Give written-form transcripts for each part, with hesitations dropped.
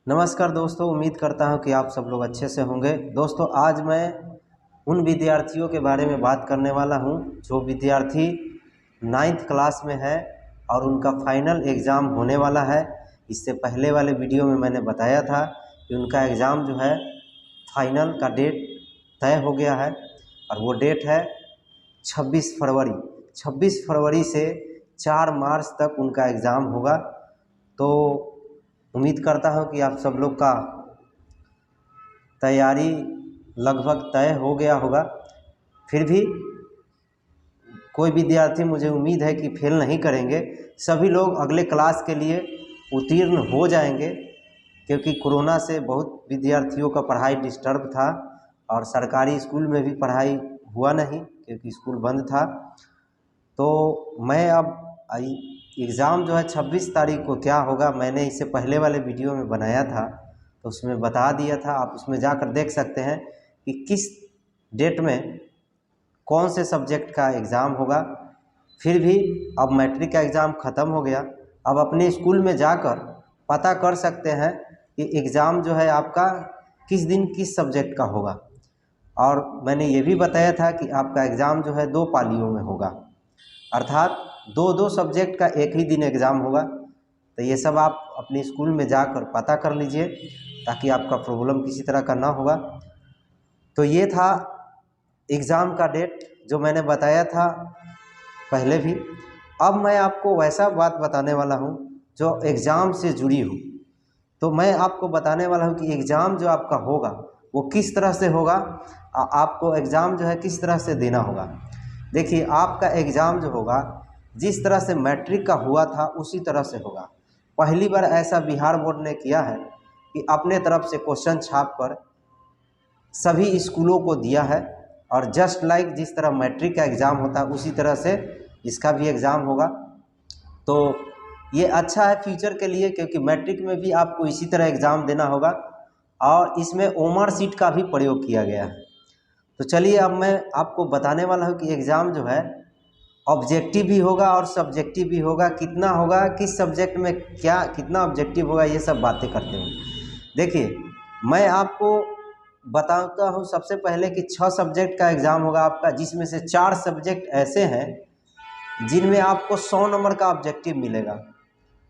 नमस्कार दोस्तों, उम्मीद करता हूं कि आप सब लोग अच्छे से होंगे। दोस्तों, आज मैं उन विद्यार्थियों के बारे में बात करने वाला हूं जो विद्यार्थी 9th क्लास में है और उनका फाइनल एग्ज़ाम होने वाला है। इससे पहले वाले वीडियो में मैंने बताया था कि उनका एग्ज़ाम जो है फाइनल का डेट तय हो गया है और वो डेट है 26 फरवरी। 26 फरवरी से 4 मार्च तक उनका एग्ज़ाम होगा। तो उम्मीद करता हूँ कि आप सब लोग का तैयारी लगभग तय हो गया होगा। फिर भी कोई विद्यार्थी, मुझे उम्मीद है कि फेल नहीं करेंगे। सभी लोग अगले क्लास के लिए उत्तीर्ण हो जाएंगे, क्योंकि कोरोना से बहुत विद्यार्थियों का पढ़ाई डिस्टर्ब था और सरकारी स्कूल में भी पढ़ाई हुआ नहीं क्योंकि स्कूल बंद था। तो मैं अब एग्ज़ाम जो है 26 तारीख को क्या होगा, मैंने इससे पहले वाले वीडियो में बनाया था, तो उसमें बता दिया था। आप उसमें जाकर देख सकते हैं कि किस डेट में कौन से सब्जेक्ट का एग्ज़ाम होगा। फिर भी अब मैट्रिक का एग्ज़ाम ख़त्म हो गया, अब अपने स्कूल में जाकर पता कर सकते हैं कि एग्ज़ाम जो है आपका किस दिन किस सब्जेक्ट का होगा। और मैंने ये भी बताया था कि आपका एग्ज़ाम जो है 2 पालियों में होगा, अर्थात 2-2 सब्जेक्ट का एक ही दिन एग्ज़ाम होगा। तो ये सब आप अपने स्कूल में जाकर पता कर लीजिए ताकि आपका प्रॉब्लम किसी तरह का ना होगा। तो ये था एग्ज़ाम का डेट जो मैंने बताया था पहले भी। अब मैं आपको वैसा बात बताने वाला हूँ जो एग्ज़ाम से जुड़ी हो। तो मैं आपको बताने वाला हूँ कि एग्ज़ाम जो आपका होगा वो किस तरह से होगा, आपको एग्ज़ाम जो है किस तरह से देना होगा। देखिए, आपका एग्ज़ाम जो होगा जिस तरह से मैट्रिक का हुआ था उसी तरह से होगा। पहली बार ऐसा बिहार बोर्ड ने किया है कि अपने तरफ से क्वेश्चन छाप कर सभी स्कूलों को दिया है और जस्ट लाइक जिस तरह मैट्रिक का एग्ज़ाम होता है उसी तरह से इसका भी एग्ज़ाम होगा। तो ये अच्छा है फ्यूचर के लिए, क्योंकि मैट्रिक में भी आपको इसी तरह एग्ज़ाम देना होगा और इसमें ओमर सीट का भी प्रयोग किया गया है। तो चलिए, अब मैं आपको बताने वाला हूँ कि एग्ज़ाम जो है ऑब्जेक्टिव भी होगा और सब्जेक्टिव भी होगा। कितना होगा, किस सब्जेक्ट में क्या कितना ऑब्जेक्टिव होगा, ये सब बातें करते हैं। देखिए, मैं आपको बताता हूँ सबसे पहले कि 6 सब्जेक्ट का एग्ज़ाम होगा आपका, जिसमें से 4 सब्जेक्ट ऐसे हैं जिनमें आपको 100 नंबर का ऑब्जेक्टिव मिलेगा।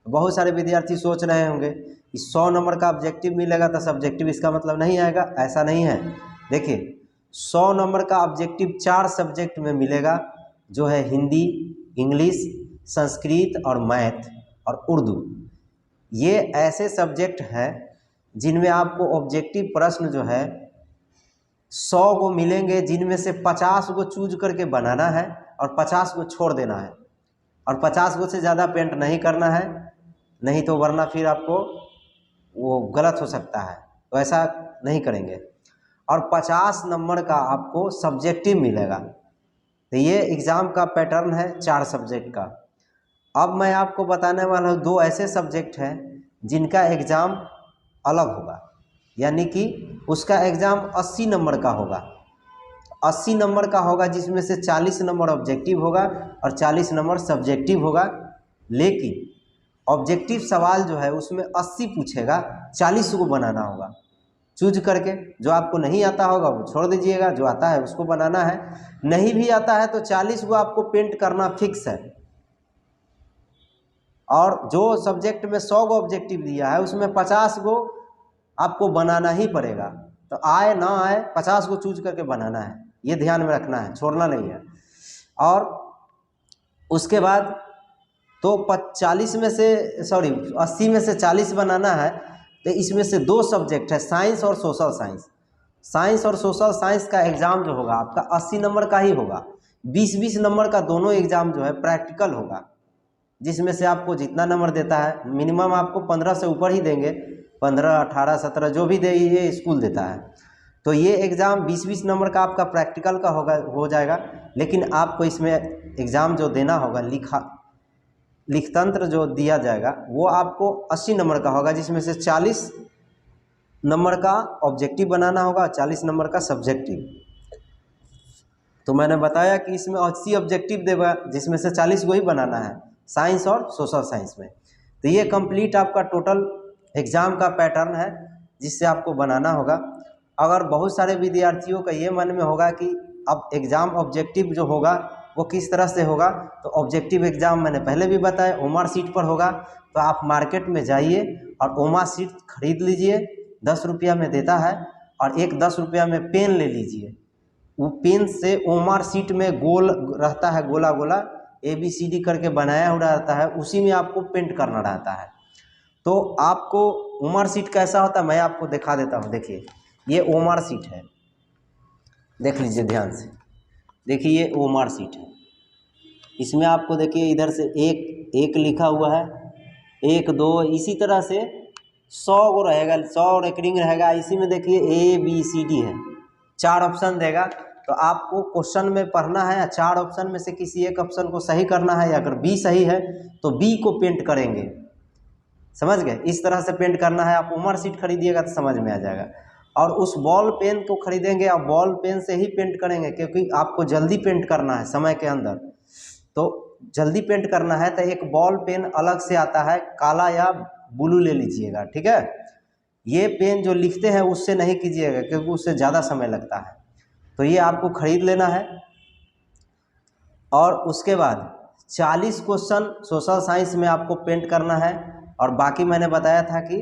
बहुत सारे विद्यार्थी सोच रहे होंगे कि 100 नंबर का ऑब्जेक्टिव मिलेगा तो सब्जेक्टिव इसका मतलब नहीं आएगा। ऐसा नहीं है। देखिए, 100 नंबर का ऑब्जेक्टिव 4 सब्जेक्ट में मिलेगा, जो है हिंदी, इंग्लिश, संस्कृत और मैथ और उर्दू। ये ऐसे सब्जेक्ट हैं जिनमें आपको ऑब्जेक्टिव प्रश्न जो है 100 को मिलेंगे, जिनमें से 50 को चूज करके बनाना है और 50 को छोड़ देना है। और 50 को से ज़्यादा पेंट नहीं करना है, नहीं तो वरना फिर आपको वो गलत हो सकता है, तो ऐसा नहीं करेंगे। और 50 नंबर का आपको सब्जेक्टिव मिलेगा। तो ये एग्ज़ाम का पैटर्न है 4 सब्जेक्ट का। अब मैं आपको बताने वाला हूँ 2 ऐसे सब्जेक्ट हैं जिनका एग्ज़ाम अलग होगा, यानी कि उसका एग्ज़ाम 80 नंबर का होगा। 80 नंबर का होगा, जिसमें से 40 नंबर ऑब्जेक्टिव होगा और 40 नंबर सब्जेक्टिव होगा। लेकिन ऑब्जेक्टिव सवाल जो है उसमें 80 पूछेगा, 40 को बनाना होगा चूज करके। जो आपको नहीं आता होगा वो छोड़ दीजिएगा, जो आता है उसको बनाना है। नहीं भी आता है तो 40 को आपको पेंट करना फिक्स है। और जो सब्जेक्ट में 100 को ऑब्जेक्टिव दिया है उसमें 50 को आपको बनाना ही पड़ेगा। तो आए ना आए 50 को चूज करके बनाना है, ये ध्यान में रखना है, छोड़ना नहीं है। और उसके बाद तो 40 में से 80 में से 40 बनाना है। तो इसमें से 2 सब्जेक्ट है, साइंस और सोशल साइंस। साइंस और सोशल साइंस का एग्ज़ाम जो होगा आपका 80 नंबर का ही होगा। 20-20 नंबर का दोनों एग्ज़ाम जो है प्रैक्टिकल होगा, जिसमें से आपको जितना नंबर देता है, मिनिमम आपको 15 से ऊपर ही देंगे। 15, 18, 17 जो भी दे ये स्कूल देता है। तो ये एग्ज़ाम 20-20 नंबर का आपका प्रैक्टिकल का हो जाएगा। लेकिन आपको इसमें एग्ज़ाम जो देना होगा, लिखतंत्र जो दिया जाएगा वो आपको 80 नंबर का होगा, जिसमें से 40 नंबर का ऑब्जेक्टिव बनाना होगा, 40 नंबर का सब्जेक्टिव। तो मैंने बताया कि इसमें 80 ऑब्जेक्टिव देगा, जिसमें से 40 को ही बनाना है, साइंस और सोशल साइंस में। तो ये कंप्लीट आपका टोटल एग्ज़ाम का पैटर्न है जिससे आपको बनाना होगा। अगर बहुत सारे विद्यार्थियों का ये मन में होगा कि अब एग्ज़ाम ऑब्जेक्टिव जो होगा वो किस तरह से होगा, तो ऑब्जेक्टिव एग्ज़ाम मैंने पहले भी बताया ओमआर शीट पर होगा। तो आप मार्केट में जाइए और ओमआर शीट खरीद लीजिए, 10 रुपया में देता है, और एक 10 रुपया में पेन ले लीजिए। वो पेन से ओमआर शीट में गोल रहता है, गोला गोला ABCD करके बनाया हुआ रहता है, उसी में आपको पेंट करना रहता है। तो आपको ओमआर शीट कैसा होता है मैं आपको दिखा देता हूँ। देखिए ये ओमआर शीट है, देख लीजिए ध्यान से। देखिए ये ओमआर शीट है, इसमें आपको देखिए इधर से एक लिखा हुआ है, 1 2 इसी तरह से 100 को रहेगा, 100 रेकरिंग रहेगा। इसी में देखिए ABCD है, 4 ऑप्शन देगा। तो आपको क्वेश्चन में पढ़ना है, 4 ऑप्शन में से किसी एक ऑप्शन को सही करना है। अगर B सही है तो B को पेंट करेंगे, समझ गए। इस तरह से पेंट करना है। आप ओमआर शीट खरीदिएगा तो समझ में आ जाएगा। और उस बॉल पेन को खरीदेंगे और बॉल पेन से ही पेंट करेंगे, क्योंकि आपको जल्दी पेंट करना है समय के अंदर। तो जल्दी पेंट करना है तो एक बॉल पेन अलग से आता है, काला या ब्लू ले लीजिएगा, ठीक है। ये पेन जो लिखते हैं उससे नहीं कीजिएगा, क्योंकि उससे ज़्यादा समय लगता है। तो ये आपको खरीद लेना है। और उसके बाद 40 क्वेश्चन सोशल साइंस में आपको पेंट करना है। और बाकी मैंने बताया था कि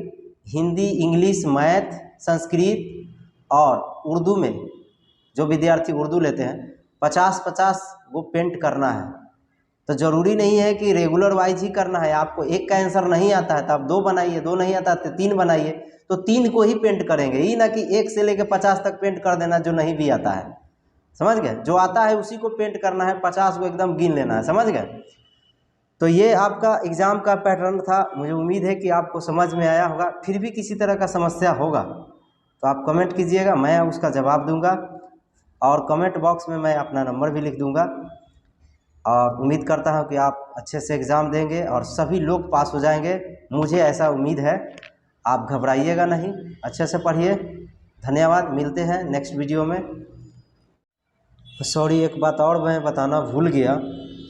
हिंदी, इंग्लिश, मैथ, संस्कृत और उर्दू में जो विद्यार्थी उर्दू लेते हैं 50-50 वो पेंट करना है। तो ज़रूरी नहीं है कि रेगुलर वाइज ही करना है। आपको एक का आंसर नहीं आता है तो आप 2 बनाइए, 2 नहीं आता तो 3 बनाइए। तो 3 को ही पेंट करेंगे, ये ना कि 1 से लेकर 50 तक पेंट कर देना जो नहीं भी आता है, समझ गए। जो आता है उसी को पेंट करना है, 50 को एकदम गिन लेना है, समझ गए। तो ये आपका एग्ज़ाम का पैटर्न था। मुझे उम्मीद है कि आपको समझ में आया होगा। फिर भी किसी तरह का समस्या होगा तो आप कमेंट कीजिएगा, मैं उसका जवाब दूंगा। और कमेंट बॉक्स में मैं अपना नंबर भी लिख दूंगा। और उम्मीद करता हूँ कि आप अच्छे से एग्ज़ाम देंगे और सभी लोग पास हो जाएंगे, मुझे ऐसा उम्मीद है। आप घबराइएगा नहीं, अच्छे से पढ़िए। धन्यवाद, मिलते हैं नेक्स्ट वीडियो में। सॉरी, एक बात और मैं बताना भूल गया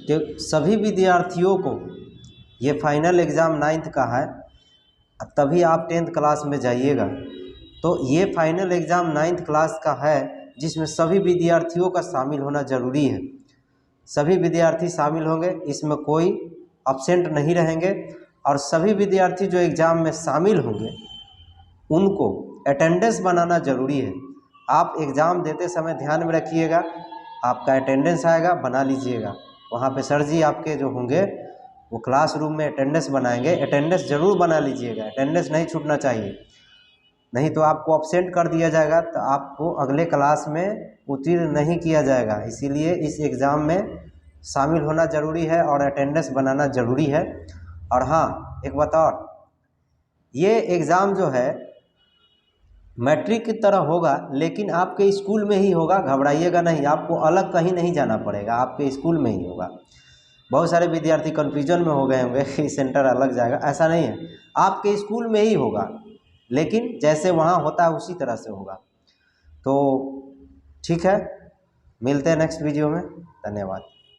कि सभी विद्यार्थियों को ये फाइनल एग्ज़ाम 9th का है, तभी आप 10th क्लास में जाइएगा। तो ये फाइनल एग्ज़ाम 9th क्लास का है, जिसमें सभी विद्यार्थियों का शामिल होना ज़रूरी है। सभी विद्यार्थी शामिल होंगे, इसमें कोई अब्सेंट नहीं रहेंगे। और सभी विद्यार्थी जो एग्ज़ाम में शामिल होंगे उनको अटेंडेंस बनाना ज़रूरी है। आप एग्ज़ाम देते समय ध्यान में रखिएगा, आपका अटेंडेंस आएगा, बना लीजिएगा। वहाँ पे सर जी आपके जो होंगे वो क्लासरूम में अटेंडेंस बनाएंगे, अटेंडेंस ज़रूर बना लीजिएगा। अटेंडेंस नहीं छूटना चाहिए, नहीं तो आपको अब्सेंट कर दिया जाएगा तो आपको अगले क्लास में उत्तीर्ण नहीं किया जाएगा। इसीलिए इस एग्ज़ाम में शामिल होना ज़रूरी है और अटेंडेंस बनाना ज़रूरी है। और हाँ, एक बात और, ये एग्ज़ाम जो है मैट्रिक की तरह होगा, लेकिन आपके स्कूल में ही होगा। घबराइएगा नहीं, आपको अलग कहीं नहीं जाना पड़ेगा, आपके स्कूल में ही होगा। बहुत सारे विद्यार्थी कन्फ्यूजन में हो गए होंगे कि सेंटर अलग जाएगा, ऐसा नहीं है, आपके स्कूल में ही होगा, लेकिन जैसे वहाँ होता है उसी तरह से होगा। तो ठीक है, मिलते हैं नेक्स्ट वीडियो में। धन्यवाद।